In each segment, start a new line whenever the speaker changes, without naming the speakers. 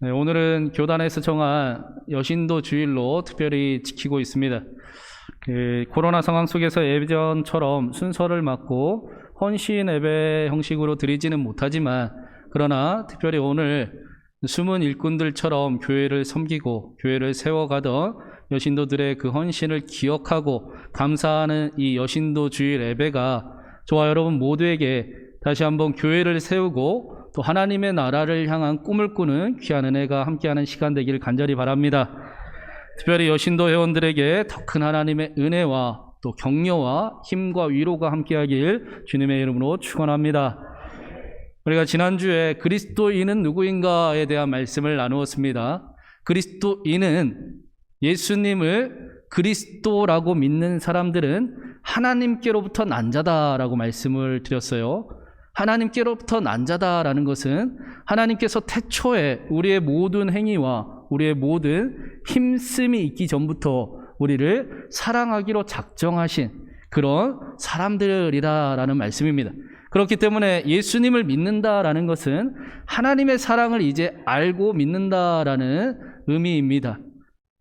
네, 오늘은 교단에서 정한 여신도 주일로 특별히 지키고 있습니다. 코로나 상황 속에서 예전처럼 순서를 맞고 헌신 예배 형식으로 드리지는 못하지만, 그러나 특별히 오늘 숨은 일꾼들처럼 교회를 섬기고 교회를 세워가던 여신도들의 그 헌신을 기억하고 감사하는 이 여신도 주일 예배가 저와 여러분 모두에게 다시 한번 교회를 세우고 또 하나님의 나라를 향한 꿈을 꾸는 귀한 은혜가 함께하는 시간 되기를 간절히 바랍니다. 특별히 여신도 회원들에게 더 큰 하나님의 은혜와 또 격려와 힘과 위로가 함께하길 주님의 이름으로 축원합니다. 우리가 지난주에 그리스도인은 누구인가에 대한 말씀을 나누었습니다. 그리스도인은 예수님을 그리스도라고 믿는 사람들은 하나님께로부터 난 자다라고 말씀을 드렸어요. 하나님께로부터 난 자다라는 것은 하나님께서 태초에 우리의 모든 행위와 우리의 모든 힘씀이 있기 전부터 우리를 사랑하기로 작정하신 그런 사람들이라는 말씀입니다. 그렇기 때문에 예수님을 믿는다라는 것은 하나님의 사랑을 이제 알고 믿는다라는 의미입니다.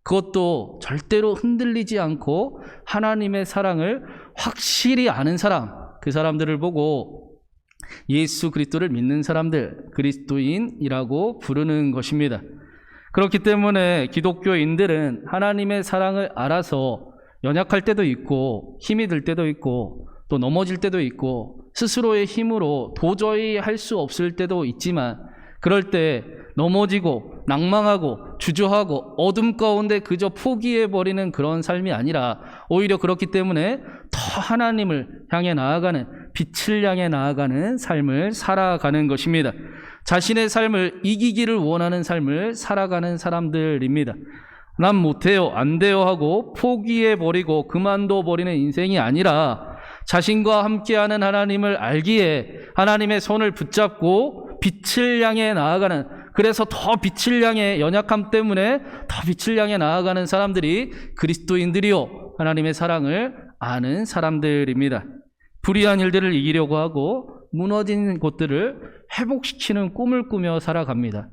그것도 절대로 흔들리지 않고 하나님의 사랑을 확실히 아는 사람, 그 사람들을 보고 예수 그리스도를 믿는 사람들, 그리스도인이라고 부르는 것입니다. 그렇기 때문에 기독교인들은 하나님의 사랑을 알아서 연약할 때도 있고 힘이 들 때도 있고 또 넘어질 때도 있고 스스로의 힘으로 도저히 할 수 없을 때도 있지만, 그럴 때 넘어지고 낭망하고 주저하고 어둠 가운데 그저 포기해버리는 그런 삶이 아니라 오히려 그렇기 때문에 더 하나님을 향해 나아가는, 빛을 향해 나아가는 삶을 살아가는 것입니다. 자신의 삶을 이기기를 원하는 삶을 살아가는 사람들입니다. 난 못해요, 안 돼요 하고 포기해버리고 그만둬버리는 인생이 아니라 자신과 함께하는 하나님을 알기에 하나님의 손을 붙잡고 빛을 향해 나아가는, 그래서 더 빛을 향해, 연약함 때문에 더 빛을 향해 나아가는 사람들이 그리스도인들이요, 하나님의 사랑을 아는 사람들입니다. 불의한 일들을 이기려고 하고 무너진 곳들을 회복시키는 꿈을 꾸며 살아갑니다.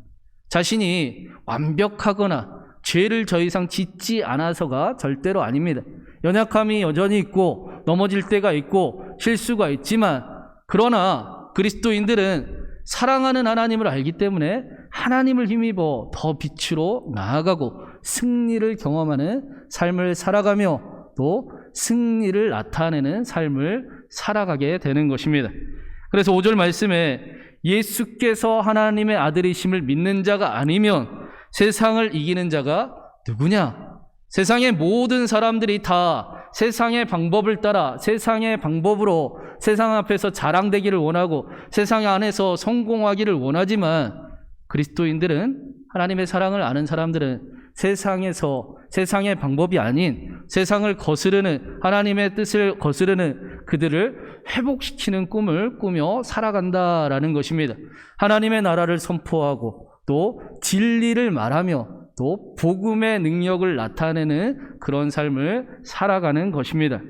자신이 완벽하거나 죄를 더 이상 짓지 않아서가 절대로 아닙니다. 연약함이 여전히 있고 넘어질 때가 있고 실수가 있지만, 그러나 그리스도인들은 사랑하는 하나님을 알기 때문에 하나님을 힘입어 더 빛으로 나아가고 승리를 경험하는 삶을 살아가며 또 승리를 나타내는 삶을 살아가게 되는 것입니다. 그래서 5절 말씀에 예수께서 하나님의 아들이심을 믿는 자가 아니면 세상을 이기는 자가 누구냐? 세상의 모든 사람들이 다 세상의 방법을 따라 세상의 방법으로 세상 앞에서 자랑되기를 원하고 세상 안에서 성공하기를 원하지만, 그리스도인들은, 하나님의 사랑을 아는 사람들은 세상에서 세상의 방법이 아닌 세상을 거스르는, 하나님의 뜻을 거스르는 그들을 회복시키는 꿈을 꾸며 살아간다라는 것입니다. 하나님의 나라를 선포하고 또 진리를 말하며 또 복음의 능력을 나타내는 그런 삶을 살아가는 것입니다.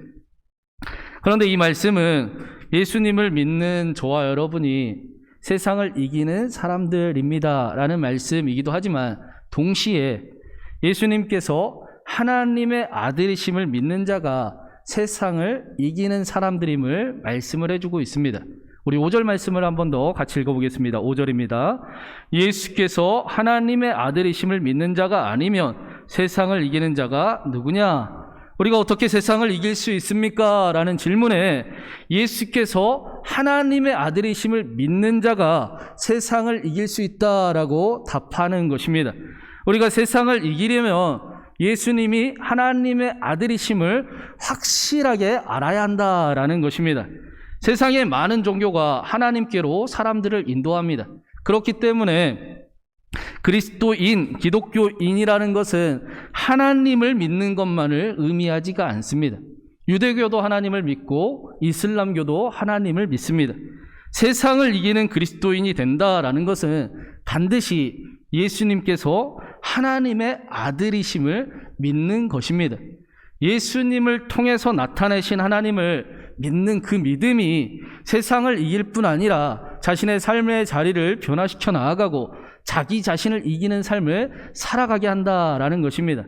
그런데 이 말씀은 예수님을 믿는 저와 여러분이 세상을 이기는 사람들입니다 라는 말씀이기도 하지만, 동시에 예수님께서 하나님의 아들이심을 믿는 자가 세상을 이기는 사람들임을 말씀을 해주고 있습니다. 우리 5절 말씀을 한 번 더 같이 읽어보겠습니다. 5절입니다. 예수께서 하나님의 아들이심을 믿는 자가 아니면 세상을 이기는 자가 누구냐? 우리가 어떻게 세상을 이길 수 있습니까? 라는 질문에 예수께서 하나님의 아들이심을 믿는 자가 세상을 이길 수 있다라고 답하는 것입니다. 우리가 세상을 이기려면 예수님이 하나님의 아들이심을 확실하게 알아야 한다라는 것입니다. 세상의 많은 종교가 하나님께로 사람들을 인도합니다. 그렇기 때문에 그리스도인, 기독교인이라는 것은 하나님을 믿는 것만을 의미하지가 않습니다. 유대교도 하나님을 믿고 이슬람교도 하나님을 믿습니다. 세상을 이기는 그리스도인이 된다라는 것은 반드시 예수님께서 하나님의 아들이심을 믿는 것입니다. 예수님을 통해서 나타내신 하나님을 믿는 그 믿음이 세상을 이길 뿐 아니라 자신의 삶의 자리를 변화시켜 나아가고 자기 자신을 이기는 삶을 살아가게 한다라는 것입니다.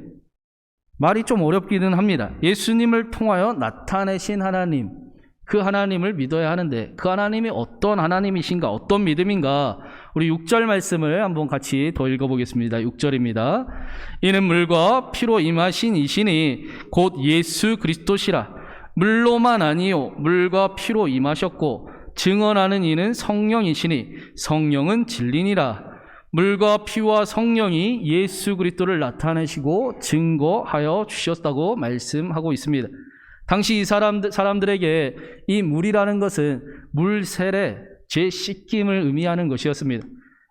말이 좀 어렵기는 합니다. 예수님을 통하여 나타내신 하나님, 그 하나님을 믿어야 하는데 그 하나님이 어떤 하나님이신가, 어떤 믿음인가? 우리 6절 말씀을 한번 같이 더 읽어보겠습니다. 6절입니다. 이는 물과 피로 임하신 이시니 곧 예수 그리스도시라. 물로만 아니요 물과 피로 임하셨고 증언하는 이는 성령이시니 성령은 진리니라. 물과 피와 성령이 예수 그리스도를 나타내시고 증거하여 주셨다고 말씀하고 있습니다. 당시 이 사람들에게 이 물이라는 것은 물 세례, 죄 씻김을 의미하는 것이었습니다.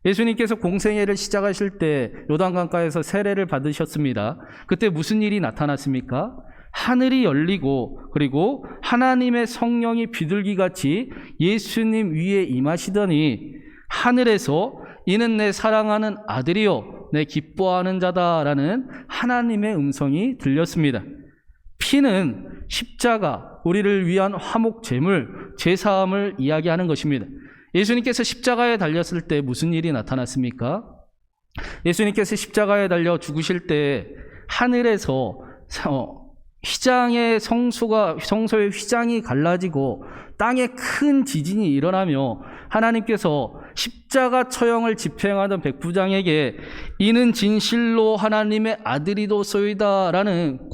예수님께서 공생애를 시작하실 때 요단강가에서 세례를 받으셨습니다. 그때 무슨 일이 나타났습니까? 하늘이 열리고 그리고 하나님의 성령이 비둘기같이 예수님 위에 임하시더니 하늘에서 이는 내 사랑하는 아들이요 내 기뻐하는 자다라는 하나님의 음성이 들렸습니다. 피는 십자가, 우리를 위한 화목 제물, 제사함을 이야기하는 것입니다. 예수님께서 십자가에 달렸을 때 무슨 일이 나타났습니까? 예수님께서 십자가에 달려 죽으실 때 하늘에서 휘장의 성소의 휘장이 갈라지고 땅에 큰 지진이 일어나며 하나님께서 십자가 처형을 집행하던 백부장에게 이는 진실로 하나님의 아들이도소이다라는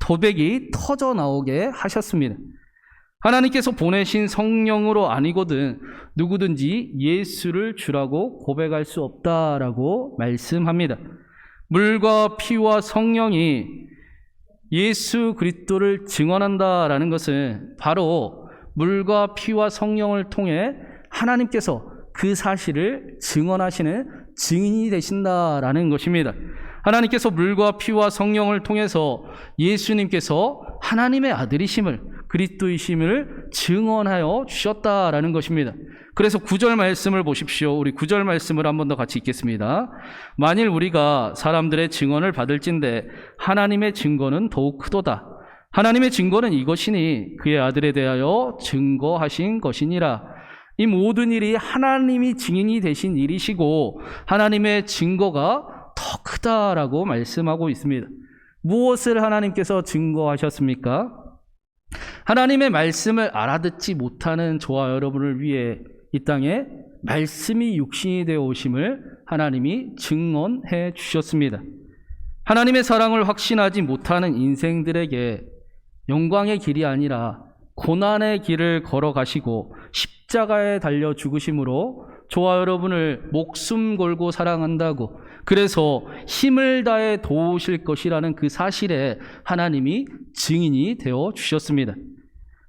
도백이 터져 나오게 하셨습니다. 하나님께서 보내신 성령으로 아니거든 누구든지 예수를 주라고 고백할 수 없다라고 말씀합니다. 물과 피와 성령이 예수 그리스도를 증언한다라는 것은 바로 물과 피와 성령을 통해 하나님께서 그 사실을 증언하시는 증인이 되신다라는 것입니다. 하나님께서 물과 피와 성령을 통해서 예수님께서 하나님의 아들이심을, 그리스도이심을 증언하여 주셨다라는 것입니다. 그래서 9절 말씀을 보십시오. 우리 9절 말씀을 한 번 더 같이 읽겠습니다. 만일 우리가 사람들의 증언을 받을진대 하나님의 증거는 더욱 크도다. 하나님의 증거는 이것이니 그의 아들에 대하여 증거하신 것이니라. 이 모든 일이 하나님이 증인이 되신 일이시고 하나님의 증거가 더 크다라고 말씀하고 있습니다. 무엇을 하나님께서 증거하셨습니까? 하나님의 말씀을 알아듣지 못하는 저와 여러분을 위해 이 땅에 말씀이 육신이 되어 오심을 하나님이 증언해 주셨습니다. 하나님의 사랑을 확신하지 못하는 인생들에게 영광의 길이 아니라 고난의 길을 걸어가시고 십자가에 달려 죽으심으로 저와 여러분을 목숨 걸고 사랑한다고, 그래서 힘을 다해 도우실 것이라는 그 사실에 하나님이 증인이 되어 주셨습니다.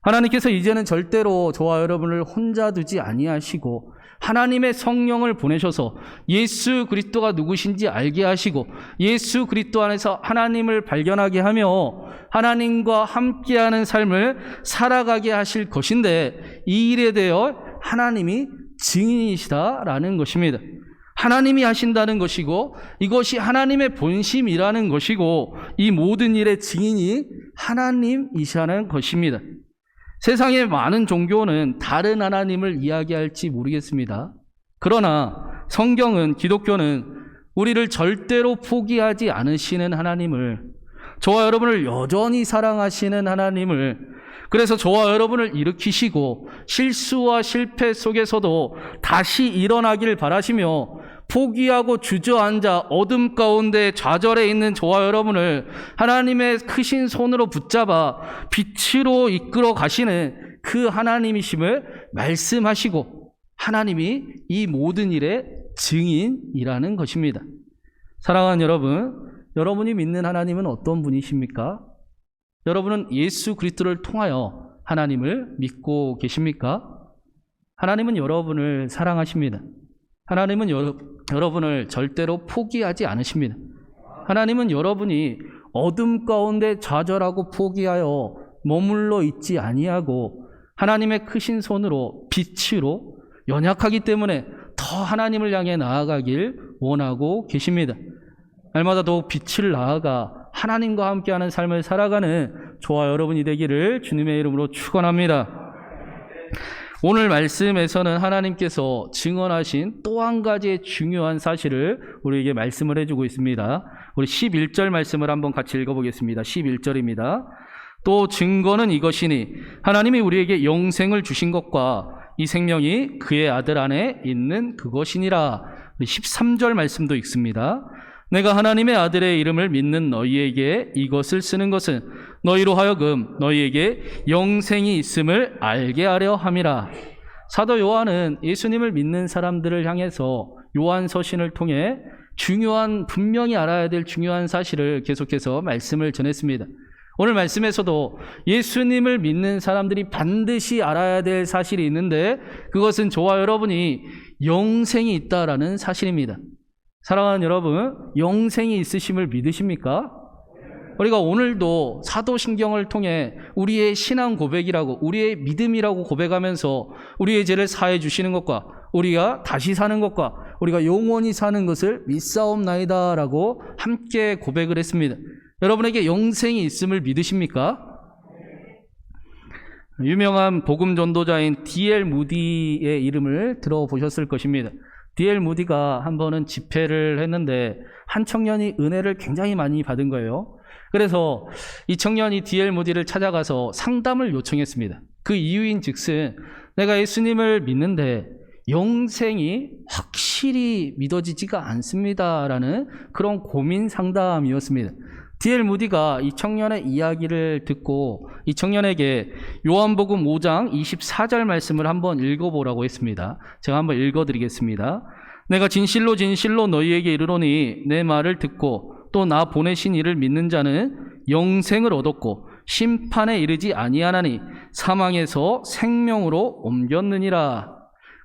하나님께서 이제는 절대로 저와 여러분을 혼자 두지 아니하시고 하나님의 성령을 보내셔서 예수 그리스도가 누구신지 알게 하시고 예수 그리스도 안에서 하나님을 발견하게 하며 하나님과 함께하는 삶을 살아가게 하실 것인데, 이 일에 대해 하나님이 증인이시다라는 것입니다. 하나님이 하신다는 것이고 이것이 하나님의 본심이라는 것이고 이 모든 일의 증인이 하나님이시라는 것입니다. 세상의 많은 종교는 다른 하나님을 이야기할지 모르겠습니다. 그러나 성경은, 기독교는 우리를 절대로 포기하지 않으시는 하나님을, 저와 여러분을 여전히 사랑하시는 하나님을, 그래서 저와 여러분을 일으키시고 실수와 실패 속에서도 다시 일어나길 바라시며 포기하고 주저앉아 어둠 가운데 좌절해 있는 저와 여러분을 하나님의 크신 손으로 붙잡아 빛으로 이끌어 가시는 그 하나님이심을 말씀하시고 하나님이 이 모든 일의 증인이라는 것입니다. 사랑하는 여러분, 여러분이 믿는 하나님은 어떤 분이십니까? 여러분은 예수 그리스도를 통하여 하나님을 믿고 계십니까? 하나님은 여러분을 사랑하십니다. 하나님은 여러분을 절대로 포기하지 않으십니다. 하나님은 여러분이 어둠 가운데 좌절하고 포기하여 머물러 있지 아니하고 하나님의 크신 손으로 빛으로, 연약하기 때문에 더 하나님을 향해 나아가길 원하고 계십니다. 날마다 더욱 빛을 나아가 하나님과 함께하는 삶을 살아가는 저와 여러분이 되기를 주님의 이름으로 축원합니다. 오늘 말씀에서는 하나님께서 증언하신 또 한 가지의 중요한 사실을 우리에게 말씀을 해주고 있습니다. 우리 11절 말씀을 한번 같이 읽어보겠습니다. 11절입니다. 또 증거는 이것이니 하나님이 우리에게 영생을 주신 것과 이 생명이 그의 아들 안에 있는 그것이니라. 13절 말씀도 읽습니다. 내가 하나님의 아들의 이름을 믿는 너희에게 이것을 쓰는 것은 너희로 하여금 너희에게 영생이 있음을 알게 하려 함이라. 사도 요한은 예수님을 믿는 사람들을 향해서 요한 서신을 통해 분명히 알아야 될 중요한 사실을 계속해서 말씀을 전했습니다. 오늘 말씀에서도 예수님을 믿는 사람들이 반드시 알아야 될 사실이 있는데 그것은 저와 여러분이 영생이 있다라는 사실입니다. 사랑하는 여러분, 영생이 있으심을 믿으십니까? 우리가 오늘도 사도신경을 통해 우리의 신앙 고백이라고, 우리의 믿음이라고 고백하면서 우리의 죄를 사해 주시는 것과 우리가 다시 사는 것과 우리가 영원히 사는 것을 믿사옵나이다라고 함께 고백을 했습니다. 여러분에게 영생이 있음을 믿으십니까? 유명한 복음 전도자인 D.L. 무디의 이름을 들어보셨을 것입니다. D.L. 무디가 한 번은 집회를 했는데 한 청년이 은혜를 굉장히 많이 받은 거예요. 그래서 이 청년이 D.L. 무디를 찾아가서 상담을 요청했습니다. 그 이유인 즉슨 내가 예수님을 믿는데 영생이 확실히 믿어지지가 않습니다라는 그런 고민 상담이었습니다. D.L. 무디가 이 청년의 이야기를 듣고 이 청년에게 요한복음 5장 24절 말씀을 한번 읽어보라고 했습니다. 제가 한번 읽어드리겠습니다. 내가 진실로 진실로 너희에게 이르노니 내 말을 듣고 또 나 보내신 이를 믿는 자는 영생을 얻었고 심판에 이르지 아니하나니 사망에서 생명으로 옮겼느니라.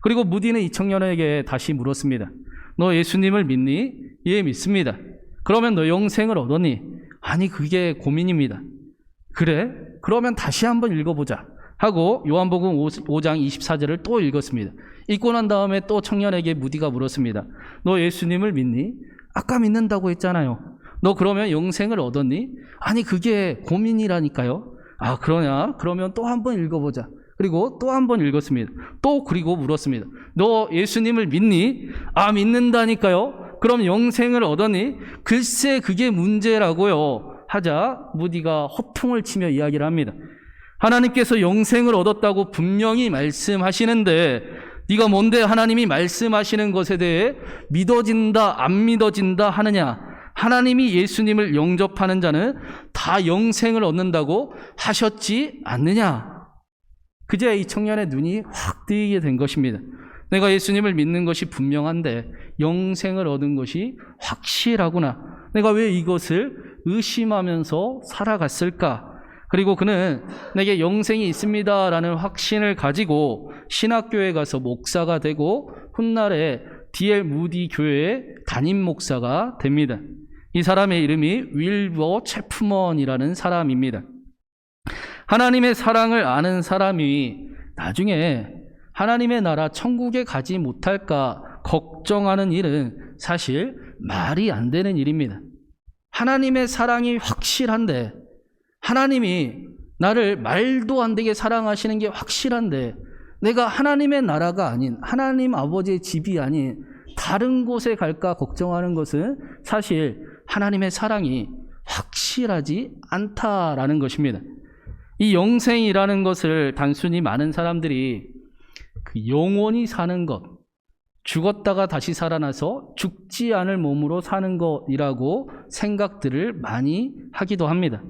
그리고 무디는 이 청년에게 다시 물었습니다. 너 예수님을 믿니? 예, 믿습니다. 그러면 너 영생을 얻었니? 아니, 그게 고민입니다. 그래? 그러면 다시 한번 읽어보자 하고 요한복음 5장 24절을 또 읽었습니다. 읽고 난 다음에 또 청년에게 무디가 물었습니다. 너 예수님을 믿니? 아까 믿는다고 했잖아요. 너 그러면 영생을 얻었니? 아니, 그게 고민이라니까요. 아, 그러냐? 그러면 또 한번 읽어보자. 그리고 또 한번 읽었습니다. 또 그리고 물었습니다. 너 예수님을 믿니? 아, 믿는다니까요. 그럼 영생을 얻었니? 글쎄, 그게 문제라고요. 하자 무디가 허풍을 치며 이야기를 합니다. 하나님께서 영생을 얻었다고 분명히 말씀하시는데 네가 뭔데 하나님이 말씀하시는 것에 대해 믿어진다 안 믿어진다 하느냐? 하나님이 예수님을 영접하는 자는 다 영생을 얻는다고 하셨지 않느냐? 그제 이 청년의 눈이 확 뜨이게 된 것입니다. 내가 예수님을 믿는 것이 분명한데 영생을 얻은 것이 확실하구나. 내가 왜 이것을 의심하면서 살아갔을까? 그리고 그는 내게 영생이 있습니다라는 확신을 가지고 신학교에 가서 목사가 되고 훗날에 D.L. 무디 교회의 담임 목사가 됩니다. 이 사람의 이름이 윌버 체프먼이라는 사람입니다. 하나님의 사랑을 아는 사람이 나중에 하나님의 나라 천국에 가지 못할까 걱정하는 일은 사실 말이 안 되는 일입니다. 하나님의 사랑이 확실한데, 하나님이 나를 말도 안 되게 사랑하시는 게 확실한데, 내가 하나님의 나라가 아닌, 하나님 아버지의 집이 아닌 다른 곳에 갈까 걱정하는 것은 사실 하나님의 사랑이 확실하지 않다라는 것입니다. 이 영생이라는 것을 단순히 많은 사람들이 그 영원히 사는 것, 죽었다가 다시 살아나서 죽지 않을 몸으로 사는 것이라고 생각들을 많이 하기도 합니다.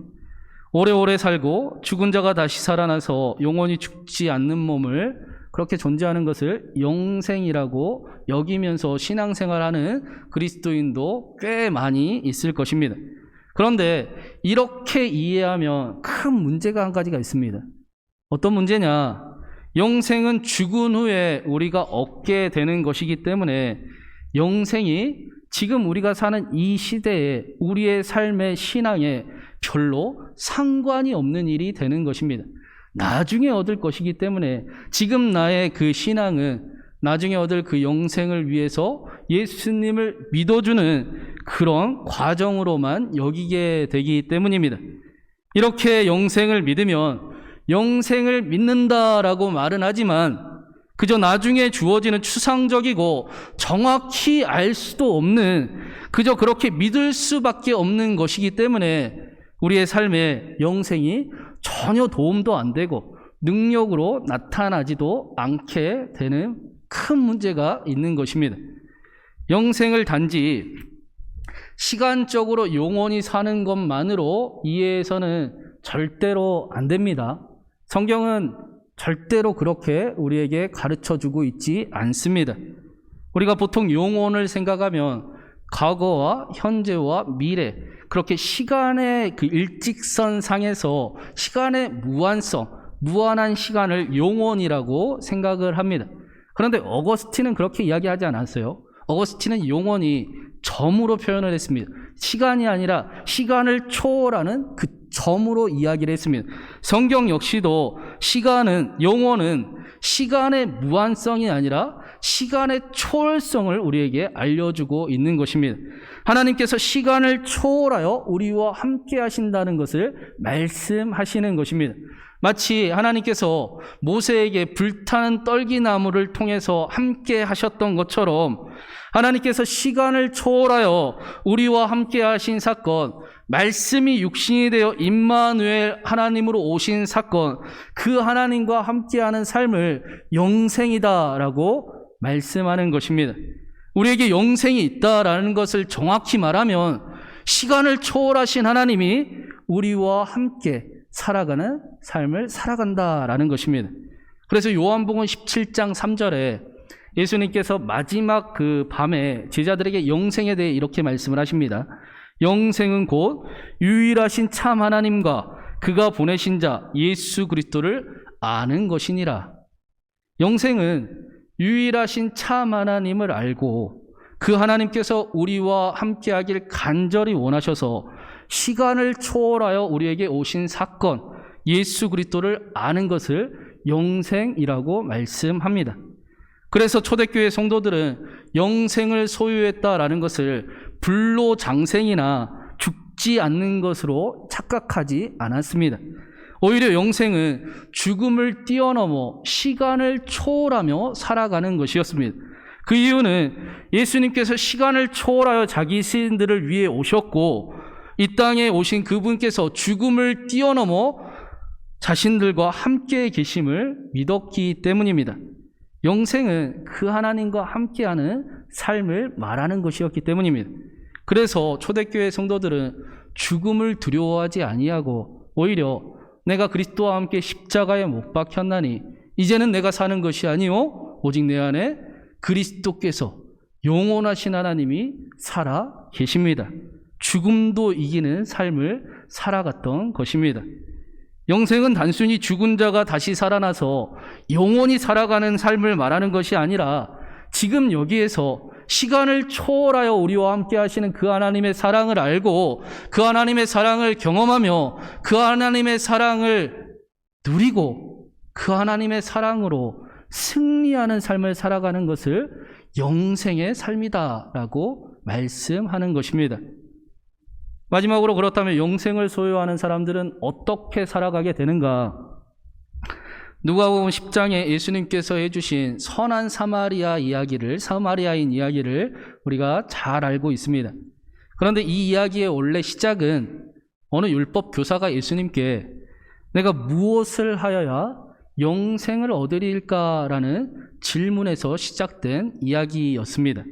오래오래 살고 죽은 자가 다시 살아나서 영원히 죽지 않는 몸을 그렇게 존재하는 것을 영생이라고 여기면서 신앙생활하는 그리스도인도 꽤 많이 있을 것입니다. 그런데 이렇게 이해하면 큰 문제가 한 가지가 있습니다. 어떤 문제냐? 영생은 죽은 후에 우리가 얻게 되는 것이기 때문에 영생이 지금 우리가 사는 이 시대에 우리의 삶의 신앙에 별로 상관이 없는 일이 되는 것입니다. 나중에 얻을 것이기 때문에 지금 나의 그 신앙은 나중에 얻을 그 영생을 위해서 예수님을 믿어주는 그런 과정으로만 여기게 되기 때문입니다. 이렇게 영생을 믿으면 영생을 믿는다라고 말은 하지만 그저 나중에 주어지는 추상적이고 정확히 알 수도 없는, 그저 그렇게 믿을 수밖에 없는 것이기 때문에 우리의 삶에 영생이 전혀 도움도 안 되고 능력으로 나타나지도 않게 되는 큰 문제가 있는 것입니다. 영생을 단지 시간적으로 영원히 사는 것만으로 이해해서는 절대로 안 됩니다. 성경은 절대로 그렇게 우리에게 가르쳐주고 있지 않습니다. 우리가 보통 영혼을 생각하면 과거와 현재와 미래, 그렇게 시간의 그 일직선상에서 시간의 무한성, 무한한 시간을 영혼이라고 생각을 합니다. 그런데 어거스틴은 그렇게 이야기하지 않았어요. 어거스틴은 영혼이 점으로 표현을 했습니다. 시간이 아니라 시간을 초월하는 그 점으로 이야기를 했습니다. 성경 역시도 영혼은 시간의 무한성이 아니라 시간의 초월성을 우리에게 알려주고 있는 것입니다. 하나님께서 시간을 초월하여 우리와 함께 하신다는 것을 말씀하시는 것입니다. 마치 하나님께서 모세에게 불타는 떨기나무를 통해서 함께 하셨던 것처럼 하나님께서 시간을 초월하여 우리와 함께 하신 사건, 말씀이 육신이 되어 임마누엘 하나님으로 오신 사건, 그 하나님과 함께하는 삶을 영생이다라고 말씀하는 것입니다. 우리에게 영생이 있다라는 것을 정확히 말하면 시간을 초월하신 하나님이 우리와 함께 살아가는 삶을 살아간다라는 것입니다. 그래서 요한복음 17장 3절에 예수님께서 마지막 그 밤에 제자들에게 영생에 대해 이렇게 말씀을 하십니다. 영생은 곧 유일하신 참 하나님과 그가 보내신 자 예수 그리스도를 아는 것이니라. 영생은 유일하신 참 하나님을 알고 그 하나님께서 우리와 함께하길 간절히 원하셔서 시간을 초월하여 우리에게 오신 사건, 예수 그리스도를 아는 것을 영생이라고 말씀합니다. 그래서 초대교회 성도들은 영생을 소유했다라는 것을 불로장생이나 죽지 않는 것으로 착각하지 않았습니다. 오히려 영생은 죽음을 뛰어넘어 시간을 초월하며 살아가는 것이었습니다. 그 이유는 예수님께서 시간을 초월하여 자기 시인들을 위해 오셨고 이 땅에 오신 그분께서 죽음을 뛰어넘어 자신들과 함께 계심을 믿었기 때문입니다. 영생은 그 하나님과 함께하는 삶을 말하는 것이었기 때문입니다. 그래서 초대교회 성도들은 죽음을 두려워하지 아니하고 오히려 내가 그리스도와 함께 십자가에 못 박혔나니 이제는 내가 사는 것이 아니요 오직 내 안에 그리스도께서 영원하신 하나님이 살아 계십니다. 죽음도 이기는 삶을 살아갔던 것입니다. 영생은 단순히 죽은 자가 다시 살아나서 영원히 살아가는 삶을 말하는 것이 아니라 지금 여기에서 시간을 초월하여 우리와 함께 하시는 그 하나님의 사랑을 알고 그 하나님의 사랑을 경험하며 그 하나님의 사랑을 누리고 그 하나님의 사랑으로 승리하는 삶을 살아가는 것을 영생의 삶이다라고 말씀하는 것입니다. 마지막으로 그렇다면 영생을 소유하는 사람들은 어떻게 살아가게 되는가? 누가복음 10장에 예수님께서 해주신 선한 사마리아인 이야기를 우리가 잘 알고 있습니다. 그런데 이 이야기의 원래 시작은 어느 율법 교사가 예수님께 내가 무엇을 하여야 영생을 얻으리일까라는 질문에서 시작된 이야기였습니다.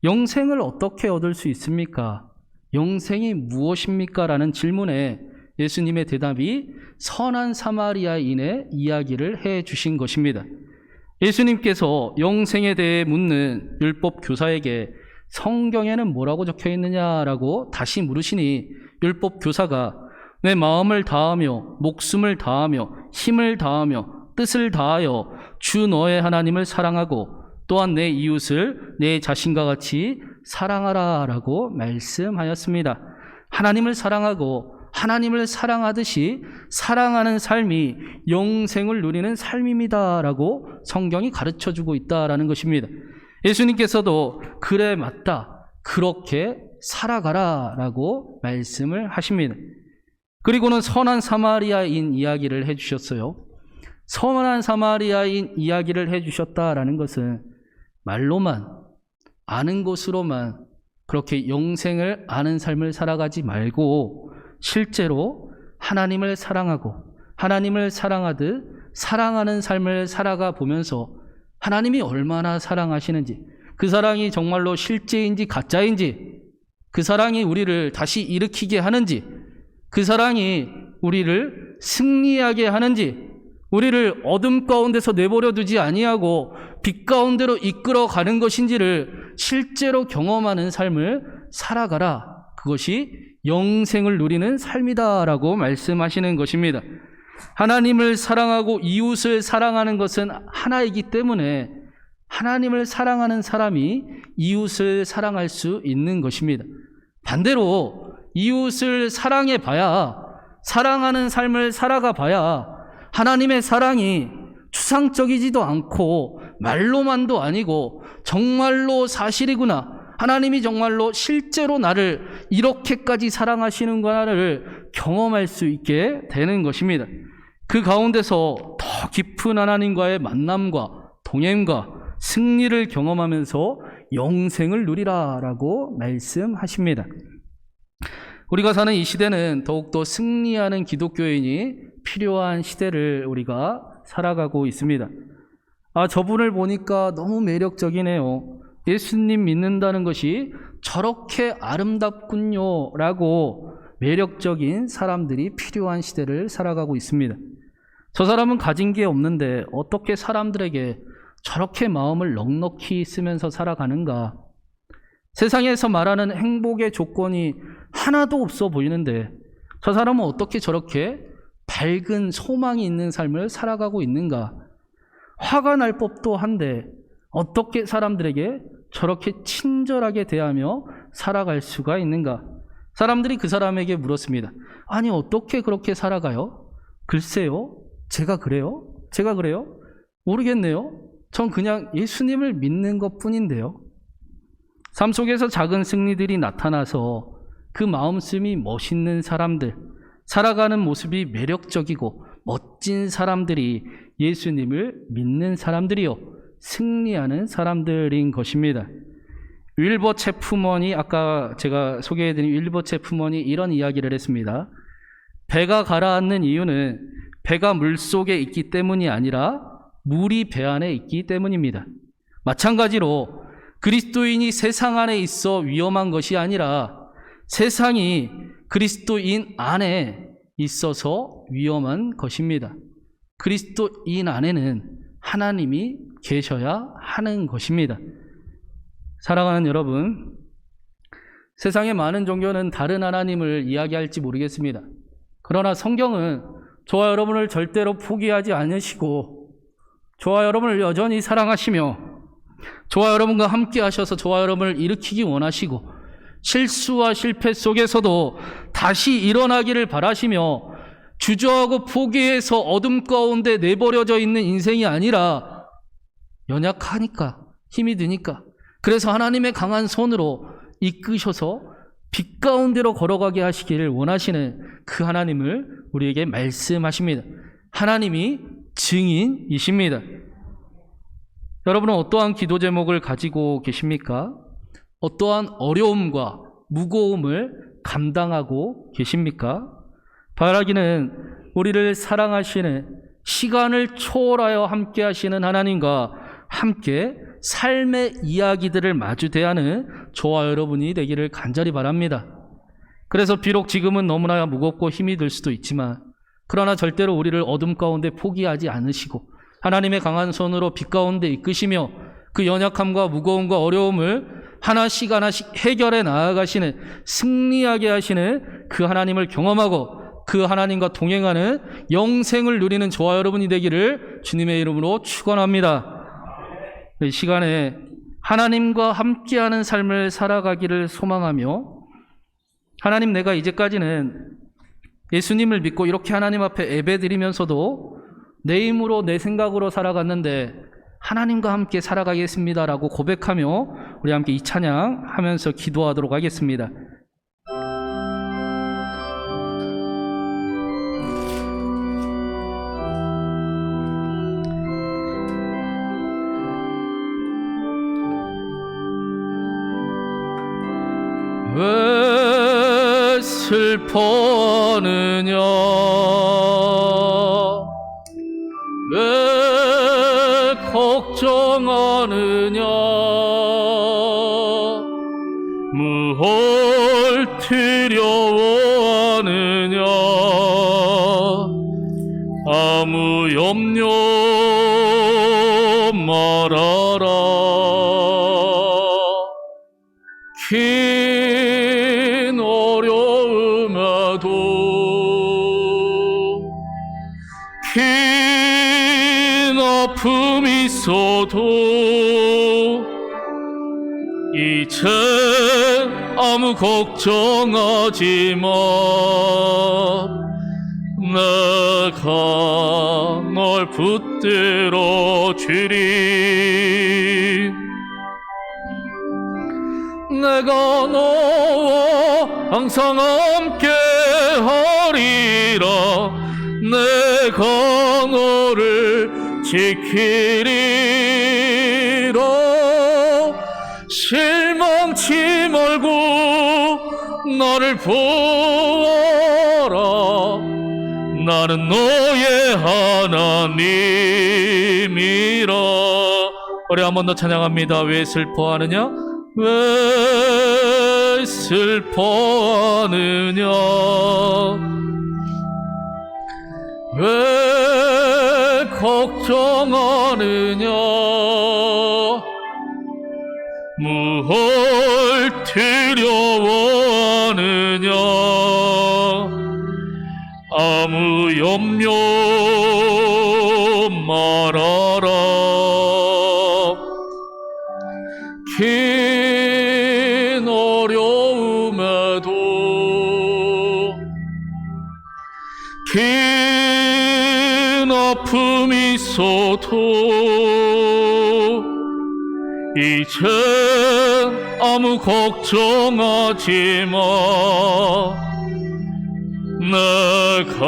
영생을 어떻게 얻을 수 있습니까? 영생이 무엇입니까? 라는 질문에 예수님의 대답이 선한 사마리아인의 이야기를 해 주신 것입니다. 예수님께서 영생에 대해 묻는 율법 교사에게 성경에는 뭐라고 적혀 있느냐라고 다시 물으시니 율법 교사가 내 마음을 다하며 목숨을 다하며 힘을 다하며 뜻을 다하여 주 너의 하나님을 사랑하고 또한 내 이웃을 내 자신과 같이 사랑하라 라고 말씀하였습니다. 하나님을 사랑하고 하나님을 사랑하듯이 사랑하는 삶이 영생을 누리는 삶입니다 라고 성경이 가르쳐주고 있다라는 것입니다. 예수님께서도 그래 맞다 그렇게 살아가라 라고 말씀을 하십니다. 그리고는 선한 사마리아인 이야기를 해주셨어요. 선한 사마리아인 이야기를 해주셨다라는 것은 말로만 아는 것으로만 그렇게 영생을 아는 삶을 살아가지 말고 실제로 하나님을 사랑하고 하나님을 사랑하듯 사랑하는 삶을 살아가 보면서 하나님이 얼마나 사랑하시는지, 그 사랑이 정말로 실제인지 가짜인지, 그 사랑이 우리를 다시 일으키게 하는지, 그 사랑이 우리를 승리하게 하는지, 우리를 어둠 가운데서 내버려 두지 아니하고 빛 가운데로 이끌어 가는 것인지를 실제로 경험하는 삶을 살아가라. 그것이 영생을 누리는 삶이다라고 말씀하시는 것입니다. 하나님을 사랑하고 이웃을 사랑하는 것은 하나이기 때문에 하나님을 사랑하는 사람이 이웃을 사랑할 수 있는 것입니다. 반대로 이웃을 사랑해 봐야, 사랑하는 삶을 살아가 봐야 하나님의 사랑이 추상적이지도 않고 말로만도 아니고 정말로 사실이구나, 하나님이 정말로 실제로 나를 이렇게까지 사랑하시는구나를 경험할 수 있게 되는 것입니다. 그 가운데서 더 깊은 하나님과의 만남과 동행과 승리를 경험하면서 영생을 누리라라고 말씀하십니다. 우리가 사는 이 시대는 더욱더 승리하는 기독교인이 필요한 시대를 우리가 살아가고 있습니다. 저분을 보니까 너무 매력적이네요. 예수님 믿는다는 것이 저렇게 아름답군요 라고 매력적인 사람들이 필요한 시대를 살아가고 있습니다. 저 사람은 가진 게 없는데 어떻게 사람들에게 저렇게 마음을 넉넉히 쓰면서 살아가는가? 세상에서 말하는 행복의 조건이 하나도 없어 보이는데 저 사람은 어떻게 저렇게 밝은 소망이 있는 삶을 살아가고 있는가? 화가 날 법도 한데 어떻게 사람들에게 저렇게 친절하게 대하며 살아갈 수가 있는가? 사람들이 그 사람에게 물었습니다. 아니, 어떻게 그렇게 살아가요? 글쎄요, 제가 그래요? 모르겠네요. 전 그냥 예수님을 믿는 것 뿐인데요. 삶 속에서 작은 승리들이 나타나서 그 마음씀이 멋있는 사람들, 살아가는 모습이 매력적이고 멋진 사람들이 예수님을 믿는 사람들이요, 승리하는 사람들인 것입니다. 윌버 체프먼이, 아까 제가 소개해드린 윌버 체프먼이 이런 이야기를 했습니다. 배가 가라앉는 이유는 배가 물속에 있기 때문이 아니라 물이 배 안에 있기 때문입니다. 마찬가지로 그리스도인이 세상 안에 있어 위험한 것이 아니라 세상이 그리스도인 안에 있어서 위험한 것입니다. 그리스도인 안에는 하나님이 계셔야 하는 것입니다. 사랑하는 여러분, 세상의 많은 종교는 다른 하나님을 이야기할지 모르겠습니다. 그러나 성경은 저와 여러분을 절대로 포기하지 않으시고 저와 여러분을 여전히 사랑하시며 저와 여러분과 함께 하셔서 저와 여러분을 일으키기 원하시고 실수와 실패 속에서도 다시 일어나기를 바라시며 주저하고 포기해서 어둠 가운데 내버려져 있는 인생이 아니라 연약하니까, 힘이 드니까, 그래서 하나님의 강한 손으로 이끄셔서 빛 가운데로 걸어가게 하시기를 원하시는 그 하나님을 우리에게 말씀하십니다. 하나님이 증인이십니다. 여러분은 어떠한 기도 제목을 가지고 계십니까? 어떠한 어려움과 무거움을 감당하고 계십니까? 바라기는 우리를 사랑하시는, 시간을 초월하여 함께 하시는 하나님과 함께 삶의 이야기들을 마주 대하는 저와 여러분이 되기를 간절히 바랍니다. 그래서 비록 지금은 너무나 무겁고 힘이 들 수도 있지만 그러나 절대로 우리를 어둠 가운데 포기하지 않으시고 하나님의 강한 손으로 빛 가운데 이끄시며 그 연약함과 무거움과 어려움을 하나씩 하나씩 해결해 나아가시는, 승리하게 하시는 그 하나님을 경험하고 그 하나님과 동행하는 영생을 누리는 저와 여러분이 되기를 주님의 이름으로 축원합니다. 이 시간에 하나님과 함께하는 삶을 살아가기를 소망하며, 하나님, 내가 이제까지는 예수님을 믿고 이렇게 하나님 앞에 예배드리면서도 내 힘으로 내 생각으로 살아갔는데 하나님과 함께 살아가겠습니다라고 고백하며 우리 함께 이 찬양 하면서 기도하도록 하겠습니다. 슬퍼하느냐 왜 걱정하느냐 무얼 두려워하느냐 아무 염려 말아라 긴 어려움에도 긴 아픔이 있어도 이제 아무 걱정하지 마 내가 널 붙들어 주리 내가 너와 항상 함께 하리라 내가 너를 지키리라 실망치 말고 나를 보아라 나는 너의 하나님이라. 우리 한 번 더 찬양합니다. 왜 슬퍼하느냐 왜 슬퍼하느냐 왜 걱정하느냐 무얼 두려워하느냐 아무 염려 말아라 긴 어려움에도 긴 아픔이 있어도 이젠 아무 걱정하지 마 내가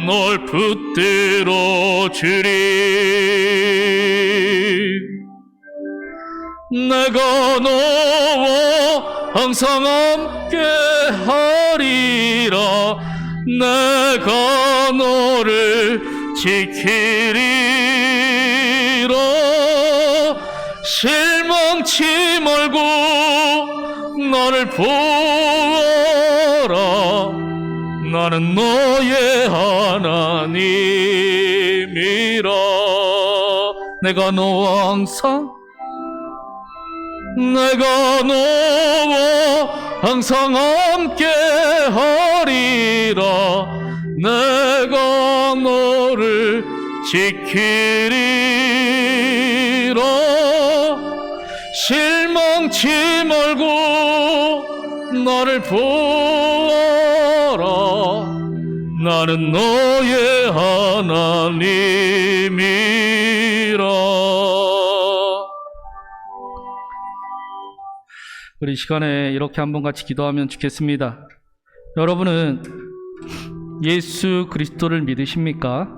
널 붙들어 주리 내가 너와 항상 함께 하리라 내가 너를 지키리라 실망치 말고 나를 보아라 나는 너의 하나님이라 내가 너와 항상 함께 하리라 내가 너를 지키리라 실망치 말고 나를 보아라 나는 너의 하나님이라. 우리 시간에 이렇게 한번 같이 기도하면 좋겠습니다. 여러분은 예수 그리스도를 믿으십니까?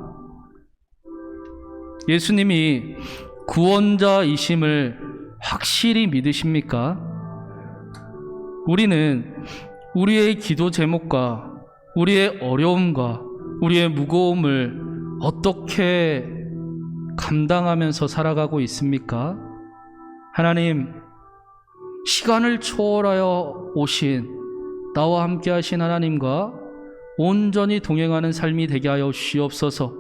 예수님이 구원자이심을 확실히 믿으십니까? 우리는 우리의 기도 제목과 우리의 어려움과 우리의 무거움을 어떻게 감당하면서 살아가고 있습니까? 하나님, 시간을 초월하여 오신 나와 함께 하신 하나님과 온전히 동행하는 삶이 되게 하여 주시옵소서.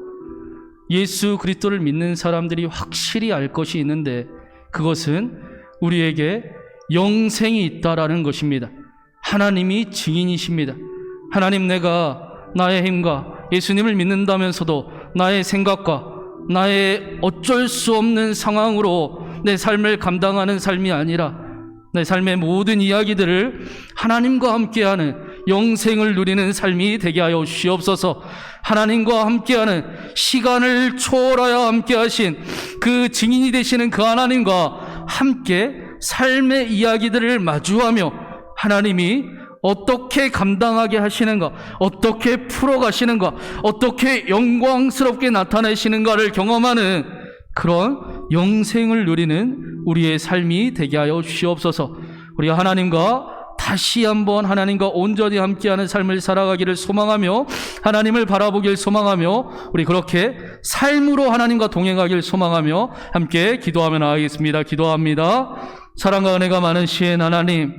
예수 그리스도를 믿는 사람들이 확실히 알 것이 있는데 그것은 우리에게 영생이 있다라는 것입니다. 하나님이 증인이십니다. 하나님, 내가 나의 힘과 예수님을 믿는다면서도 나의 생각과 나의 어쩔 수 없는 상황으로 내 삶을 감당하는 삶이 아니라 내 삶의 모든 이야기들을 하나님과 함께하는 영생을 누리는 삶이 되게 하여 주시옵소서. 하나님과 함께하는 시간을 초월하여 함께하신 그 증인이 되시는 그 하나님과 함께 삶의 이야기들을 마주하며 하나님이 어떻게 감당하게 하시는가, 어떻게 풀어가시는가, 어떻게 영광스럽게 나타내시는가를 경험하는 그런 영생을 누리는 우리의 삶이 되게 하여 주시옵소서. 우리가 하나님과 다시 한번 하나님과 온전히 함께하는 삶을 살아가기를 소망하며 하나님을 바라보길 소망하며 우리 그렇게 삶으로 하나님과 동행하길 소망하며 함께 기도하며 나아가겠습니다. 기도합니다. 사랑과 은혜가 많으신 하나님,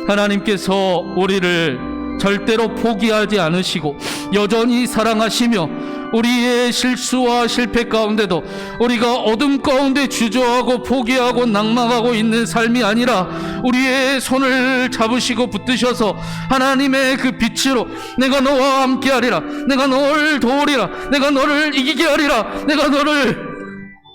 하나님께서 우리를 절대로 포기하지 않으시고 여전히 사랑하시며 우리의 실수와 실패 가운데도 우리가 어둠 가운데 주저하고 포기하고 낙망하고 있는 삶이 아니라 우리의 손을 잡으시고 붙드셔서 하나님의 그 빛으로 내가 너와 함께 하리라, 내가 너를 도우리라, 내가 너를 이기게 하리라, 내가 너를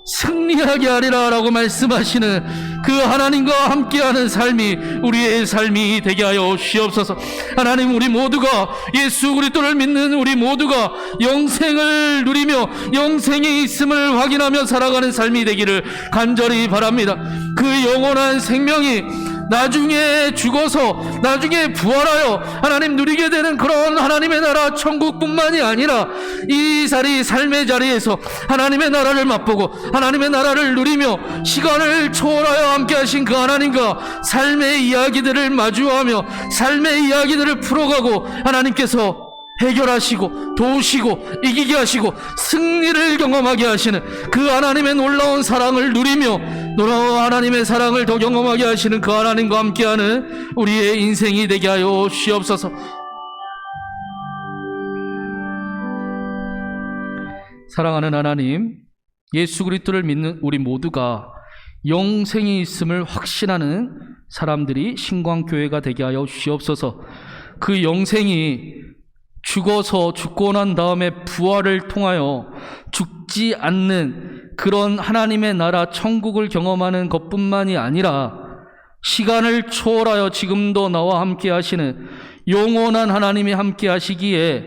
승리하게 하리라 라고 말씀하시는 그 하나님과 함께하는 삶이 우리의 삶이 되게 하여 주시옵소서. 하나님, 우리 모두가 예수 그리스도를 믿는 우리 모두가 영생을 누리며 영생이 있음을 확인하며 살아가는 삶이 되기를 간절히 바랍니다. 그 영원한 생명이 나중에 죽어서 나중에 부활하여 하나님 누리게 되는 그런 하나님의 나라 천국뿐만이 아니라 이 자리 삶의 자리에서 하나님의 나라를 맛보고 하나님의 나라를 누리며 시간을 초월하여 함께 하신 그 하나님과 삶의 이야기들을 마주하며 삶의 이야기들을 풀어가고 하나님께서 해결하시고 도우시고 이기게 하시고 승리를 경험하게 하시는 그 하나님의 놀라운 사랑을 누리며 놀라운 하나님의 사랑을 더 경험하게 하시는 그 하나님과 함께하는 우리의 인생이 되게 하여 주시옵소서. 사랑하는 하나님, 예수 그리스도를 믿는 우리 모두가 영생이 있음을 확신하는 사람들이 신광교회가 되게 하여 주시옵소서. 그 영생이 죽어서 죽고 난 다음에 부활을 통하여 죽지 않는 그런 하나님의 나라 천국을 경험하는 것뿐만이 아니라 시간을 초월하여 지금도 나와 함께 하시는 영원한 하나님이 함께 하시기에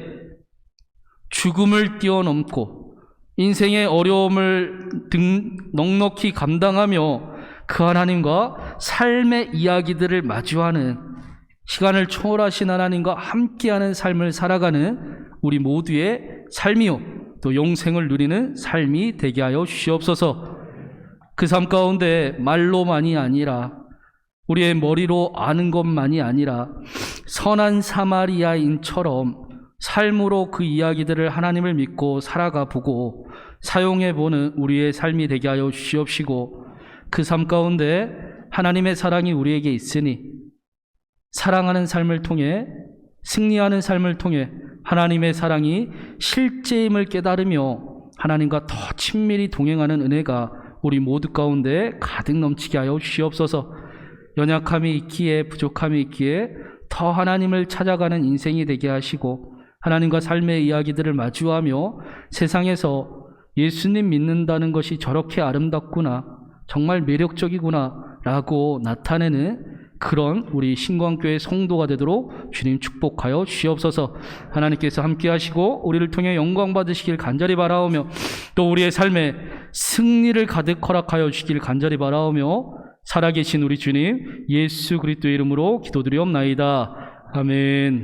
죽음을 뛰어넘고 인생의 어려움을 넉넉히 감당하며 그 하나님과 삶의 이야기들을 마주하는 시간을 초월하신 하나님과 함께하는 삶을 살아가는 우리 모두의 삶이요 또 영생을 누리는 삶이 되게 하여 주시옵소서. 그 삶 가운데 말로만이 아니라 우리의 머리로 아는 것만이 아니라 선한 사마리아인처럼 삶으로 그 이야기들을 하나님을 믿고 살아가 보고 사용해 보는 우리의 삶이 되게 하여 주시옵시고 그 삶 가운데 하나님의 사랑이 우리에게 있으니 사랑하는 삶을 통해 승리하는 삶을 통해 하나님의 사랑이 실제임을 깨달으며 하나님과 더 친밀히 동행하는 은혜가 우리 모두 가운데 가득 넘치게 하여 주시옵소서. 연약함이 있기에 부족함이 있기에 더 하나님을 찾아가는 인생이 되게 하시고 하나님과 삶의 이야기들을 마주하며 세상에서 예수님 믿는다는 것이 저렇게 아름답구나, 정말 매력적이구나 라고 나타내는 그런 우리 신광교회 성도가 되도록 주님 축복하여 주시옵소서. 하나님께서 함께 하시고 우리를 통해 영광 받으시길 간절히 바라오며 또 우리의 삶에 승리를 가득 허락하여 주시길 간절히 바라오며 살아계신 우리 주님 예수 그리스도의 이름으로 기도드리옵나이다. 아멘.